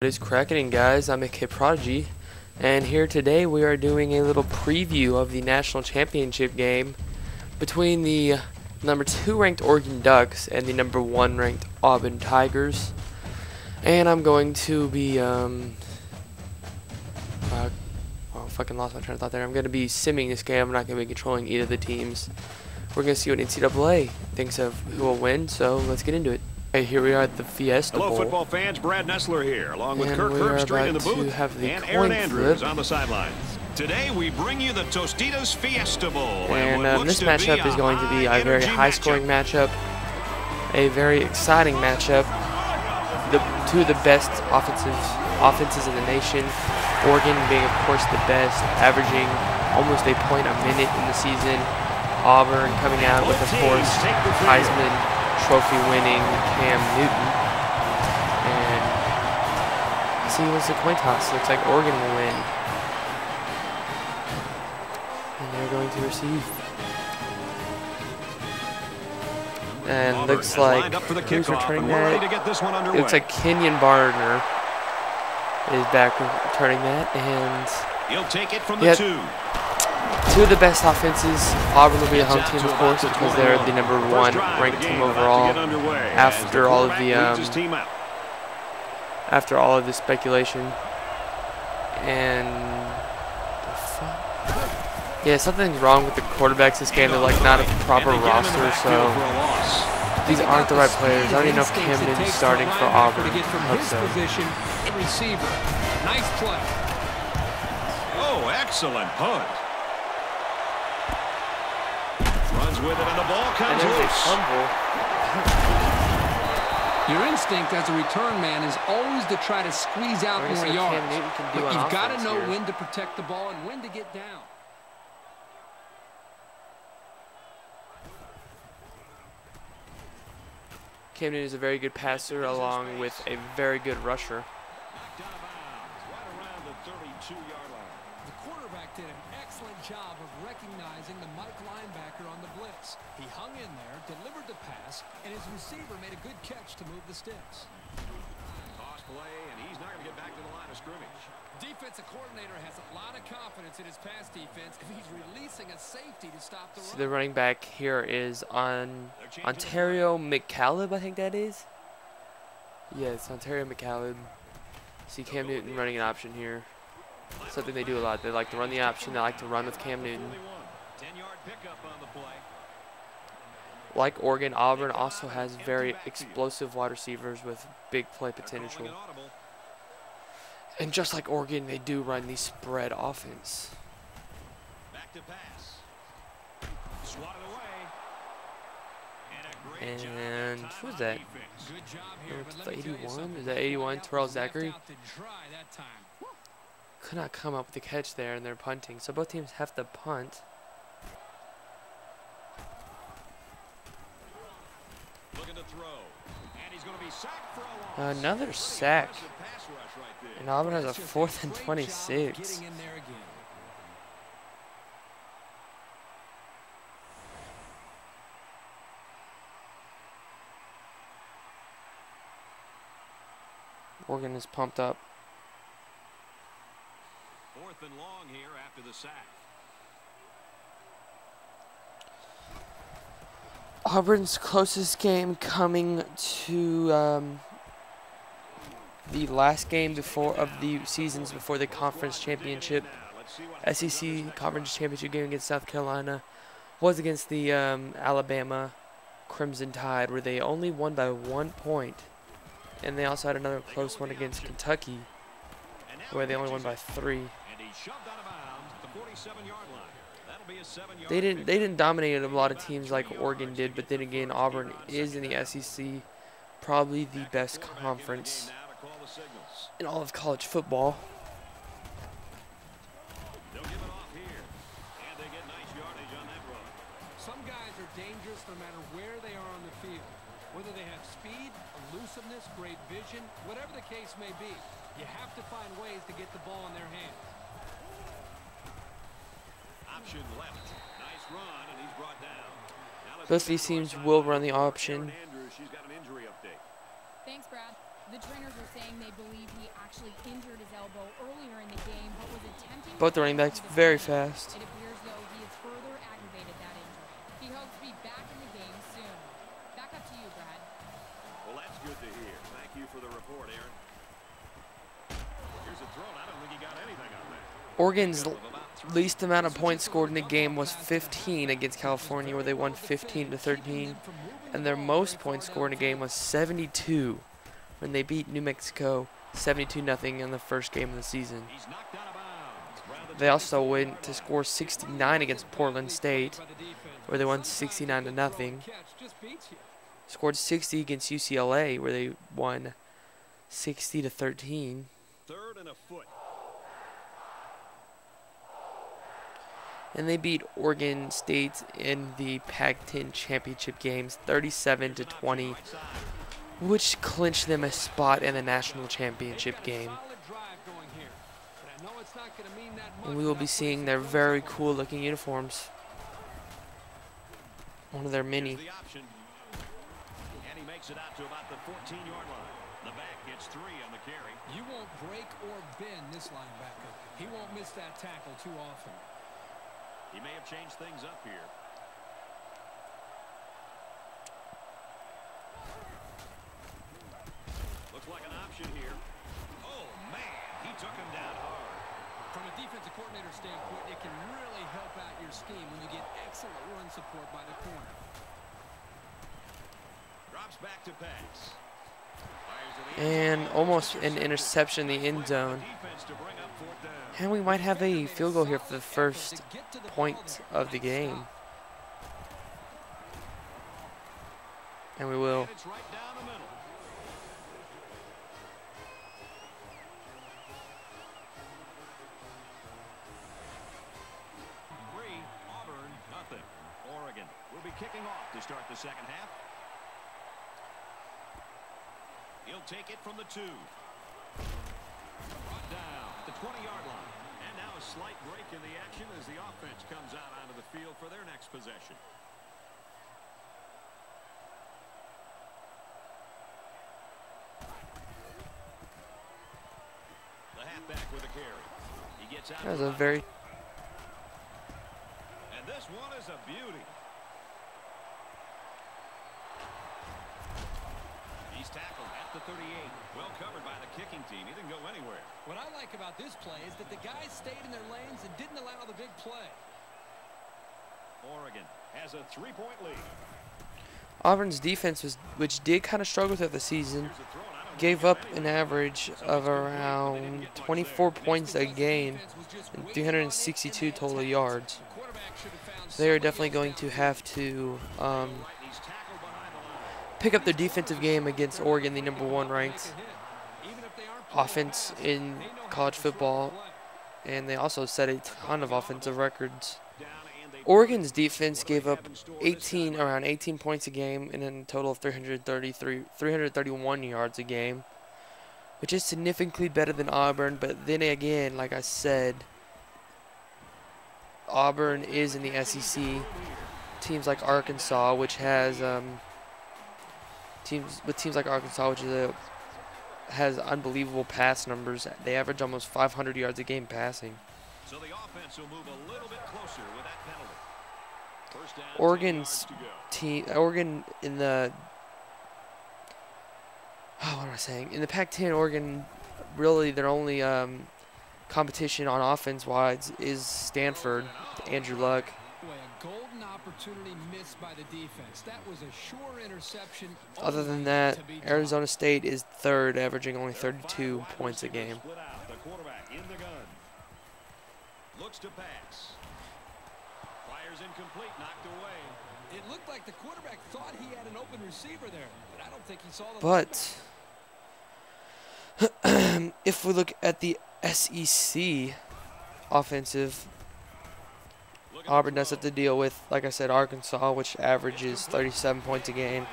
What is cracking, guys? I'm a Kid Prodigy, and here today we are doing a little preview of the national championship game between the number 2 ranked Oregon Ducks and the number 1 ranked Auburn Tigers. And I'm going to be fucking lost my train of thought there. I'm going to be simming this game. I'm not going to be controlling either of the teams. We're going to see what NCAA thinks of who will win, so let's get into it. Okay, here we are at the Fiesta Bowl. Hello, football fans. Brad Nessler here, along with Kirk Herbstreit in the booth and Aaron Andrews on the sidelines. Today, we bring you the Tostitos Fiesta Bowl. And this matchup is going to be a very high-scoring matchup, a very exciting matchup. Two of the best offenses in the nation. Oregon being, of course, the best, averaging almost a point a minute in the season. Auburn coming out with, of course, Heisman Trophy winning Cam Newton. And see what's the coin toss. Looks like Oregon will win. And they're going to receive. And looks like who's returning that? It looks like Kenyon Barner is back returning that, and he'll take it from the two of the best offenses. Auburn will be a home team, of course, because they're the number 1 ranked team overall. After all of the speculation, and yeah, something's wrong with the quarterbacks this game. They're like not a proper roster, so these aren't the right players. I don't even know if Cam Newton's starting for Auburn. Receiver, nice play. Oh, excellent punt. Runs with it, and the ball comes loose. Your instinct as a return man is always to try to squeeze out more yards. But you've got to know when to protect the ball and when to get down. Cam Newton is a very good passer along with a very good rusher. The quarterback did an excellent job of recognizing the Mike linebacker on the blitz. He hung in there, delivered the pass, and his receiver made a good catch to move the sticks. Toss play, and he's not going to get back to the line of scrimmage. Defensive coordinator has a lot of confidence in his pass defense, and he's releasing a safety to stop the run. So the running back here is Ontario McCaleb, I think that is. Yeah, it's Ontario McCaleb. See Cam Newton running an option here. Something they do a lot. They like to run the option. They like to run with Cam Newton. Like Oregon, Auburn also has very explosive wide receivers with big play potential. And just like Oregon, they do run the spread offense. And who's that? 81? Is that 81? Terrell Zachary? Could not come up with a catch there, and they're punting. So both teams have to punt. Another sack. And Auburn has a 4th and 26. Oregon is pumped up. 4th and long here after the sack. Auburn's closest game coming to the last game of the seasons before the conference championship. SEC conference championship game against South Carolina was against the Alabama Crimson Tide, where they only won by 1 point. And they also had another close one against Kentucky, where they only won by 3. They didn't dominate a lot of teams like Oregon did, but then again, Auburn is in the SEC, probably the best conference in all of college football. Some guys are dangerous no matter where they are on the field. Whether they have speed, elusiveness, great vision, whatever the case may be, you have to find ways to get the ball in their hands. Option left. Nice run, and he's brought down. Both these teams will run the option. She's got an injury update. Thanks, Brad. The trainers are saying they believe he actually injured his elbow earlier in the game, but was attempting Both the running backs very fast. It appears though he has further aggravated that injury. He hopes to be back in the game soon. Back up to you, Brad. Well, that's good to hear. Thank you for the report, Aaron. Here's a throw. I don't think he got anything on that. Oregon's least amount of points scored in the game was 15 against California, where they won 15-13, and their most points scored in a game was 72 when they beat New Mexico 72-0 in the first game of the season. They also went to score 69 against Portland State, where they won 69-0. Scored 60 against UCLA, where they won 60-13. 3rd and a foot. And they beat Oregon State in the Pac-10 championship games 37-20, which clinched them a spot in the national championship game. And we will be seeing their very cool looking uniforms. One of their many. And he makes it out to about the 14-yard line. The back gets 3 on the carry. You won't break or bend this linebacker. He won't miss that tackle too often. He may have changed things up here. Looks like an option here. Oh, man, he took him down hard. From a defensive coordinator standpoint, it can really help out your scheme when you get excellent run support by the corner. Drops back to pass. And almost an interception in the end zone. And we might have a field goal here for the first point of the game. And we will. Auburn, nothing. Oregon will be kicking off to start the second half. He'll take it from the 2. Brought down at the 20-yard line. And now a slight break in the action as the offense comes out onto the field for their next possession. The halfback with a carry. He gets out. That was a very... And this one is a beauty. He's tackled at the 38. Well covered by the kicking team. He didn't go anywhere. What I like about this play is that the guys stayed in their lanes and didn't allow the big play. Oregon has a 3-point lead. Auburn's defense, which did kind of struggle throughout the season, gave up an average of around 24 points a game and 362 total yards. So they are definitely going to have to pick up their defensive game against Oregon, the #1 ranked offense in college football, and they also set a ton of offensive records. Oregon's defense gave up around 18 points a game and a total of 331 yards a game, which is significantly better than Auburn. But then again, like I said, Auburn is in the SEC. Teams like Arkansas, which has teams like Arkansas, which has unbelievable pass numbers. They average almost 500 yards a game passing. So the offense will move a little bit closer with that penalty. First down, Oregon in the what am I saying? In the Pac-10, Oregon really their only competition on offense-wise is Stanford, Andrew Luck. Boy, a golden opportunity missed by the defense. That was a sure interception. Other than that, Arizona State is 3rd, averaging only 32 points a game. The quarterback in the gun. Looks to pass. Fires incomplete, knocked away. It looked like the quarterback thought he had an open receiver there, but I don't think he saw the. But if we look at the SEC offensive, Auburn does have to deal with, like I said, Arkansas, which averages 37 points a game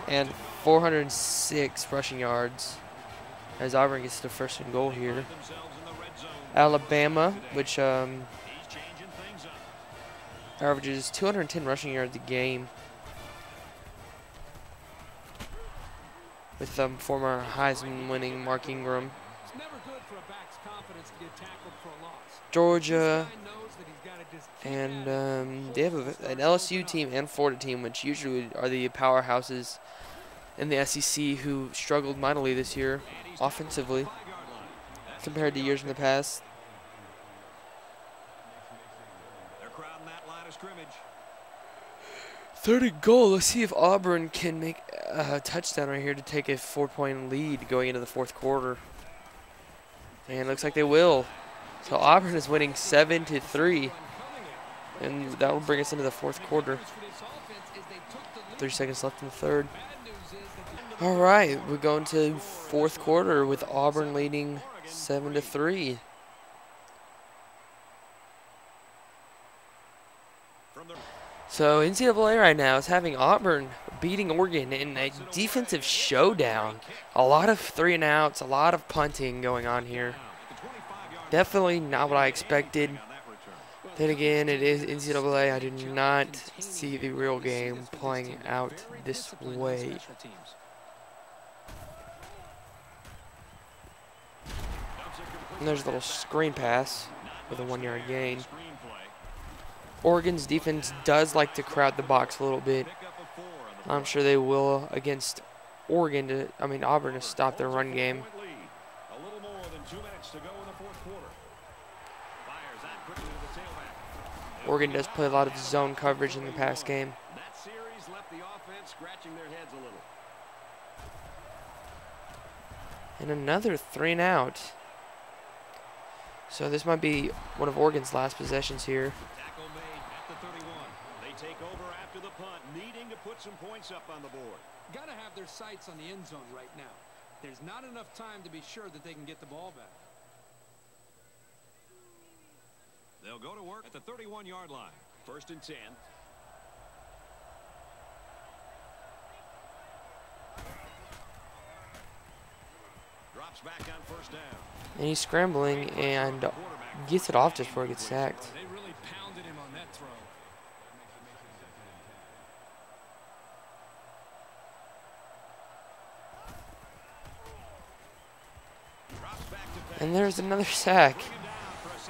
and 406 rushing yards, as Auburn gets the first and goal here. Alabama, which averages 210 rushing yards a game. with former Heisman winning Mark Ingram. It's never good for a back's confidence to get tackled for a loss. Georgia, This guy knows that he's got to just keep and at it. they have an LSU team and Florida team, which usually are the powerhouses in the SEC, who struggled mightily this year offensively compared to years in the past. They're crowding that line of scrimmage. 3rd and goal. Let's see if Auburn can make a touchdown right here to take a 4-point lead going into the 4th quarter. And it looks like they will. So Auburn is winning 7-3. And that will bring us into the 4th quarter. 3 seconds left in the 3rd. All right, we're going to 4th quarter with Auburn leading 7-3. So NCAA right now is having Auburn beating Oregon in a defensive showdown. A lot of 3-and-outs, a lot of punting going on here. Definitely not what I expected. Then again, it is NCAA. I did not see the real game playing out this way. And there's a little screen pass with a 1-yard gain. Oregon's defense does like to crowd the box a little bit. I'm sure they will against Auburn to stop their run game. Oregon does play a lot of zone coverage in the pass game. That series left the offense scratching their heads a little. And another 3-and-out. So this might be one of Oregon's last possessions here. Tackle made at the 31. They take over after the punt, needing to put some points up on the board. Got to have their sights on the end zone right now. There's not enough time to be sure that they can get the ball back. They'll go to work at the 31-yard line. 1st and 10. Drops back on 1st down. And he's scrambling and gets it off just before he gets sacked. They really pounded him on that throw. And there's another sack.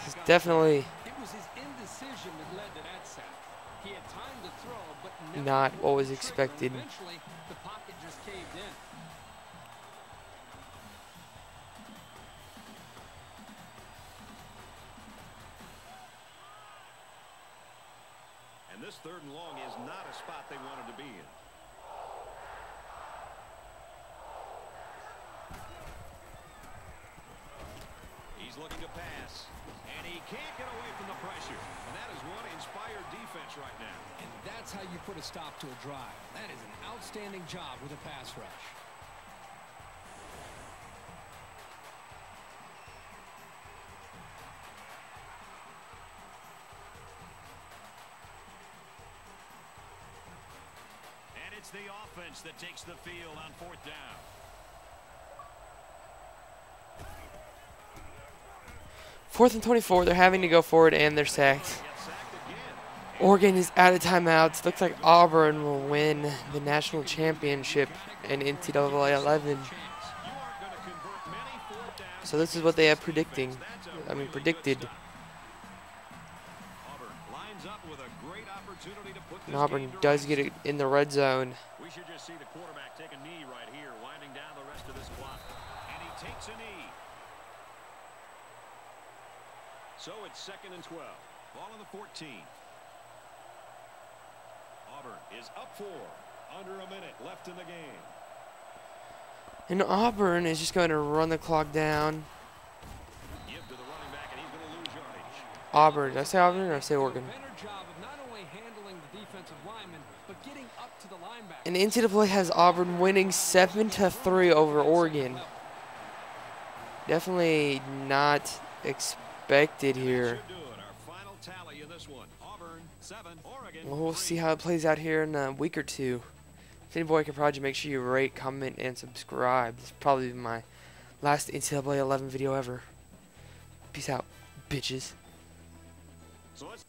It's definitely It was his indecision that led to that sack. He had time to throw, but never not what was pulled the trigger. expected. Eventually, the pocket just caved in. And this 3rd and long is not a spot they wanted to be in. He's looking to pass, and he can't get away from the pressure. And that is one inspired defense right now. And that's how you put a stop to a drive. That is an outstanding job with a pass rush. And it's the offense that takes the field on 4th down. Fourth and 24. They're having to go forward, and they're sacked. Oregon is out of timeouts. Looks like Auburn will win the national championship in NCAA 11. So this is what they have predicted. And Auburn does get it in the red zone. We should just see the quarterback take a knee right here, winding down the rest of this clock. And he takes a knee. So it's 2nd and 12. Ball on the 14. Auburn is up 4. Under a minute left in the game. And Auburn is just going to run the clock down. Give to the running back, and he's going to lose yardage. Auburn. Did I say Auburn or did I say Oregon? And the NCAA has Auburn winning 7-3 over Oregon. Definitely not expected here. Well, we'll see how it plays out here in a week or two. If any boy can project, make sure you rate, comment, and subscribe. This is probably my last NCAA 11 video ever. Peace out, bitches.